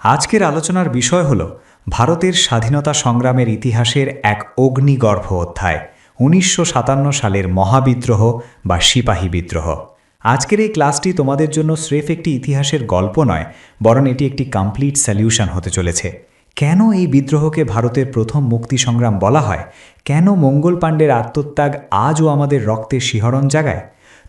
আজকের আলোচনার বিষয় হল ভারতের স্বাধীনতা সংগ্রামের ইতিহাসের এক অগ্নিগর্ভ অধ্যায় ১৯৫৭ সালের মহাবিদ্রোহ বা সিপাহী বিদ্রোহ। আজকের এই ক্লাসটি তোমাদের জন্য স্রেফ একটি ইতিহাসের গল্প নয়, বরং এটি একটি কমপ্লিট সলিউশন হতে চলেছে। কেন এই বিদ্রোহকে ভারতের প্রথম মুক্তি সংগ্রাম বলা হয়, কেন মঙ্গল পাণ্ডের আত্মত্যাগ আজও আমাদের রক্তে শিহরণ জাগায়।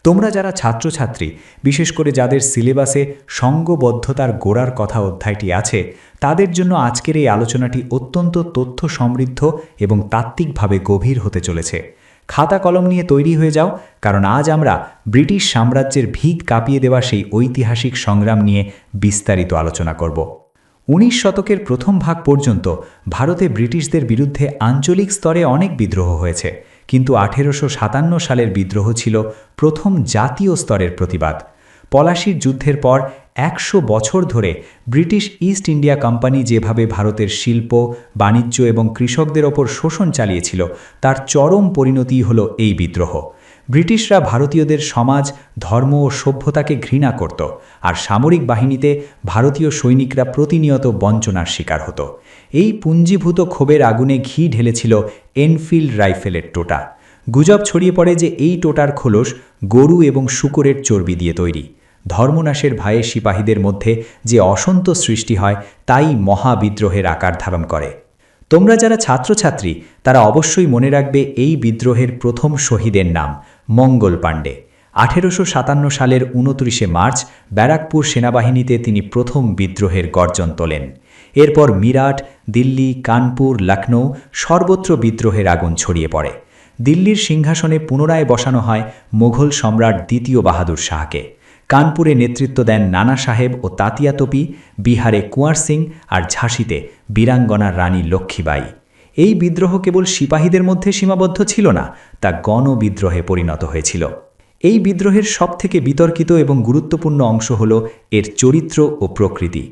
তোমরা যারা ছাত্রছাত্রী, বিশেষ করে যাদের সিলেবাসে সঙ্গবদ্ধতার গোড়ার কথা অধ্যায়টি আছে, তাদের জন্য আজকের এই আলোচনাটি অত্যন্ত তথ্য সমৃদ্ধ এবং তাত্ত্বিকভাবে গভীর হতে চলেছে। খাতা কলম নিয়ে তৈরি হয়ে যাও, কারণ আজ আমরা ব্রিটিশ সাম্রাজ্যের ভিত কাঁপিয়ে দেওয়া সেই ঐতিহাসিক সংগ্রাম নিয়ে বিস্তারিত আলোচনা করব। ১৯ শতকের প্রথম ভাগ পর্যন্ত ভারতে ব্রিটিশদের বিরুদ্ধে আঞ্চলিক স্তরে অনেক বিদ্রোহ হয়েছে, কিন্তু ১৮৫৭ সালের বিদ্রোহ ছিল প্রথম জাতীয় স্তরের প্রতিবাদ। পলাশির যুদ্ধের পর ১০০ বছর ধরে ব্রিটিশ ইস্ট ইন্ডিয়া কোম্পানি যেভাবে ভারতের শিল্প, বাণিজ্য এবং কৃষকদের ওপর শোষণ চালিয়েছিল, তার চরম পরিণতি হল এই বিদ্রোহ। ব্রিটিশরা ভারতীয়দের সমাজ, ধর্ম ও সভ্যতাকে ঘৃণা করত, আর সামরিক বাহিনীতে ভারতীয় সৈনিকরা প্রতিনিয়ত বঞ্চনার শিকার হতো। এই পুঞ্জীভূত ক্ষোভের আগুনে ঘি ঢেলেছিল এনফিল্ড রাইফেলের টোটা। গুজব ছড়িয়ে পড়ে যে এই টোটার খোলস গরু এবং শূকরের চর্বি দিয়ে তৈরি। ধর্মনাশের ভয়ে সিপাহীদের মধ্যে যে অসন্তোষ সৃষ্টি হয়, তাই মহাবিদ্রোহের আকার ধারণ করে। তোমরা যারা ছাত্রছাত্রী, তারা অবশ্যই মনে রাখবে এই বিদ্রোহের প্রথম শহীদের নাম মঙ্গল পাণ্ডে। ১৮৫৭ সালের ২৯শে মার্চ ব্যারাকপুর সেনাবাহিনীতে তিনি প্রথম বিদ্রোহের গর্জন তোলেন। এরপর মিরাট, দিল্লি, কানপুর, লখনৌ সর্বত্র বিদ্রোহের আগুন ছড়িয়ে পড়ে। দিল্লির সিংহাসনে পুনরায় বসানো হয় মোঘল সম্রাট দ্বিতীয় বাহাদুর শাহকে। কানপুরে নেতৃত্ব দেন নানা সাহেব ও তাতিয়া তোপি, বিহারে কুঁয়ার সিং, আর ঝাঁসিতে বীরাঙ্গনা রানী লক্ষ্মীবাঈ। এই বিদ্রোহ কেবল সিপাহীদের মধ্যে সীমাবদ্ধ ছিল না, তা গণবিদ্রোহে পরিণত হয়েছিল। এই বিদ্রোহের সবথেকে বিতর্কিত এবং গুরুত্বপূর্ণ অংশ হল এর চরিত্র ও প্রকৃতি।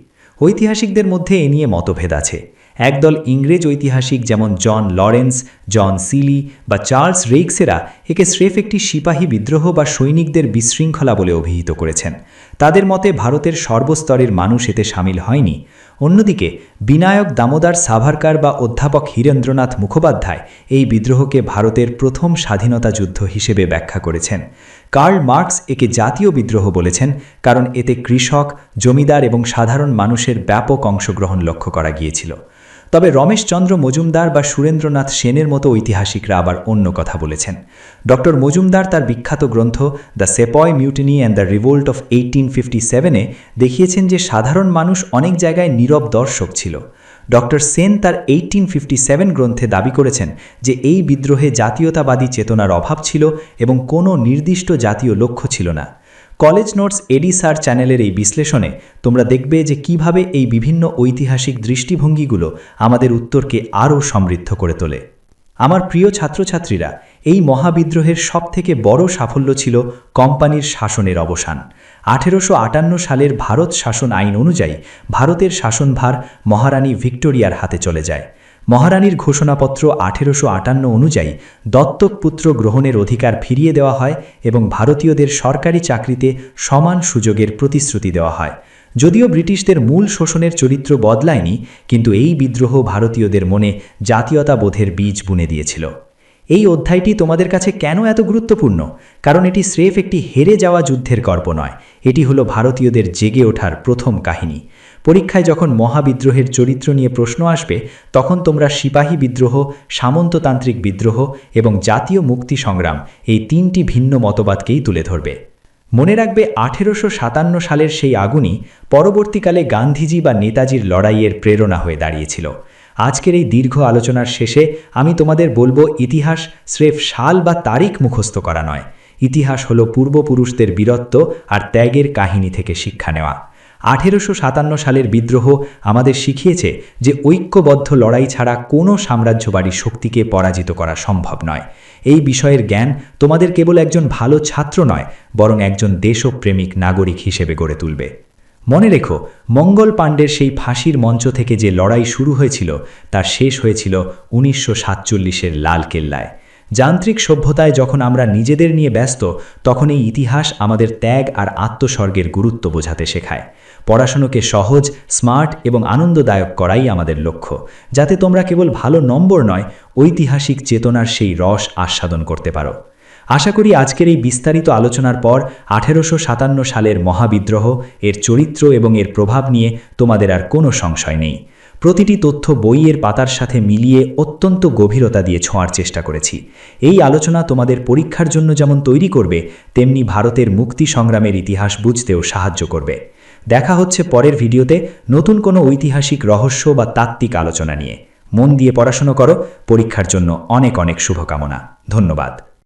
ঐতিহাসিকদের মধ্যে এ নিয়ে মতভেদ আছে। একদল ইংরেজ ঐতিহাসিক যেমন জন লরেন্স, জন সিলি বা চার্লস রেইক্সেরা একে স্রেফ একটি সিপাহী বিদ্রোহ বা সৈনিকদের বিশৃঙ্খলা বলে অভিহিত করেছেন। তাদের মতে ভারতের সর্বস্তরের মানুষ এতে সামিল হয়নি। অন্যদিকে বিনায়ক দামোদর সাভারকর বা অধ্যাপক হীরেন্দ্রনাথ মুখোপাধ্যায় এই বিদ্রোহকে ভারতের প্রথম স্বাধীনতা যুদ্ধ হিসেবে ব্যাখ্যা করেছেন। কার্ল মার্কস একে জাতীয় বিদ্রোহ বলেছেন, কারণ এতে কৃষক, জমিদার এবং সাধারণ মানুষের ব্যাপক অংশগ্রহণ লক্ষ্য করা গিয়েছিল। তবে রমেশচন্দ্র মজুমদার বা সুরেন্দ্রনাথ সেনের মতো ঐতিহাসিকরা আবার অন্য কথা বলেছেন। ড মজুমদার তার বিখ্যাত গ্রন্থ the sepoy mutiny and the revolt of 1857-এ দেখিয়েছেন যে সাধারণ মানুষ অনেক জায়গায় নীরব দর্শক ছিল। ড সেন তার 1857 গ্রন্থে দাবি করেছেন যে এই বিদ্রোহে জাতীয়তাবাদী চেতনার অভাব ছিল এবং কোনো নির্দিষ্ট জাতীয় লক্ষ্য ছিল না। কলেজ নোটস এডি স্যার চ্যানেলের এই বিশ্লেষণে তোমরা দেখবে যে কিভাবে এই বিভিন্ন ঐতিহাসিক দৃষ্টিভঙ্গিগুলো আমাদের উত্তরকে আরও সমৃদ্ধ করে তোলে। আমার প্রিয় ছাত্রছাত্রীরা, এই মহাবিদ্রোহের সবথেকে বড় সাফল্য ছিল কোম্পানির শাসনের অবসান। ১৮৫৮ সালের ভারত শাসন আইন অনুযায়ী ভারতের শাসনভার মহারানী ভিক্টোরিয়ার হাতে চলে যায়। মহারানীর ঘোষণাপত্র ১৮৫৮ অনুযায়ী দত্তক পুত্র গ্রহণের অধিকার ফিরিয়ে দেওয়া হয় এবং ভারতীয়দের সরকারি চাকরিতে সমান সুযোগের প্রতিশ্রুতি দেওয়া হয়। যদিও ব্রিটিশদের মূল শোষণের চরিত্র বদলায়নি, কিন্তু এই বিদ্রোহ ভারতীয়দের মনে জাতীয়তাবোধের বীজ বুনে দিয়েছিল। এই অধ্যায়টি তোমাদের কাছে কেন এত গুরুত্বপূর্ণ? কারণ এটি স্রেফ একটি হেরে যাওয়া যুদ্ধের গল্প নয়, এটি হলো ভারতীয়দের জেগে ওঠার প্রথম কাহিনী। পরীক্ষায় যখন মহাবিদ্রোহের চরিত্র নিয়ে প্রশ্ন আসবে, তখন তোমরা সিপাহী বিদ্রোহ, সামন্ততান্ত্রিক বিদ্রোহ এবং জাতীয় মুক্তি সংগ্রাম এই তিনটি ভিন্ন মতবাদকেই তুলে ধরবে। মনে রাখবে ১৮৫৭ সালের সেই আগুনই পরবর্তীকালে গান্ধীজি বা নেতাজির লড়াইয়ের প্রেরণা হয়ে দাঁড়িয়েছিল। আজকের এই দীর্ঘ আলোচনার শেষে আমি তোমাদের বলবো, ইতিহাস স্রেফ সাল বা তারিখ মুখস্থ করা নয়। ইতিহাস হলো পূর্বপুরুষদের বীরত্ব আর ত্যাগের কাহিনী থেকে শিক্ষা নেওয়া। ১৮৫৭ সালের বিদ্রোহ আমাদের শিখিয়েছে যে ঐক্যবদ্ধ লড়াই ছাড়া কোনো সাম্রাজ্যবাদী শক্তিকে পরাজিত করা সম্ভব নয়। এই বিষয়ের জ্ঞান তোমাদের কেবল একজন ভালো ছাত্র নয়, বরং একজন দেশপ্রেমিক নাগরিক হিসেবে গড়ে তুলবে। মনে রেখো, মঙ্গল পাণ্ডের সেই ফাঁসির মঞ্চ থেকে যে লড়াই শুরু হয়েছিল, তা শেষ হয়েছিল ১৯৪৭-এর লালকেল্লায়। যান্ত্রিক সভ্যতায় যখন আমরা নিজেদের নিয়ে ব্যস্ত, তখন এই ইতিহাস আমাদের ত্যাগ আর আত্মস্বর্গের গুরুত্ব বোঝাতে শেখায়। পড়াশোনাকে সহজ, স্মার্ট এবং আনন্দদায়ক করাই আমাদের লক্ষ্য, যাতে তোমরা কেবল ভালো নম্বর নয়, ঐতিহাসিক চেতনার সেই রস আস্বাদন করতে পারো। আশা করি আজকের এই বিস্তারিত আলোচনার পর 1857 সালের মহাবিদ্রোহ, এর চরিত্র এবং এর প্রভাব নিয়ে তোমাদের আর কোনো সংশয় নেই। প্রতিটি তথ্য বইয়ের পাতার সাথে মিলিয়ে অত্যন্ত গভীরতা দিয়ে ছোঁয়ার চেষ্টা করেছি। এই আলোচনা তোমাদের পরীক্ষার জন্য যেমন তৈরি করবে, তেমনি ভারতের মুক্তি সংগ্রামের ইতিহাস বুঝতেও সাহায্য করবে। দেখা হচ্ছে পরের ভিডিওতে নতুন কোনো ঐতিহাসিক রহস্য বা তাত্ত্বিক আলোচনা নিয়ে। মন দিয়ে পড়াশোনা করো, পরীক্ষার জন্য অনেক অনেক শুভকামনা। ধন্যবাদ।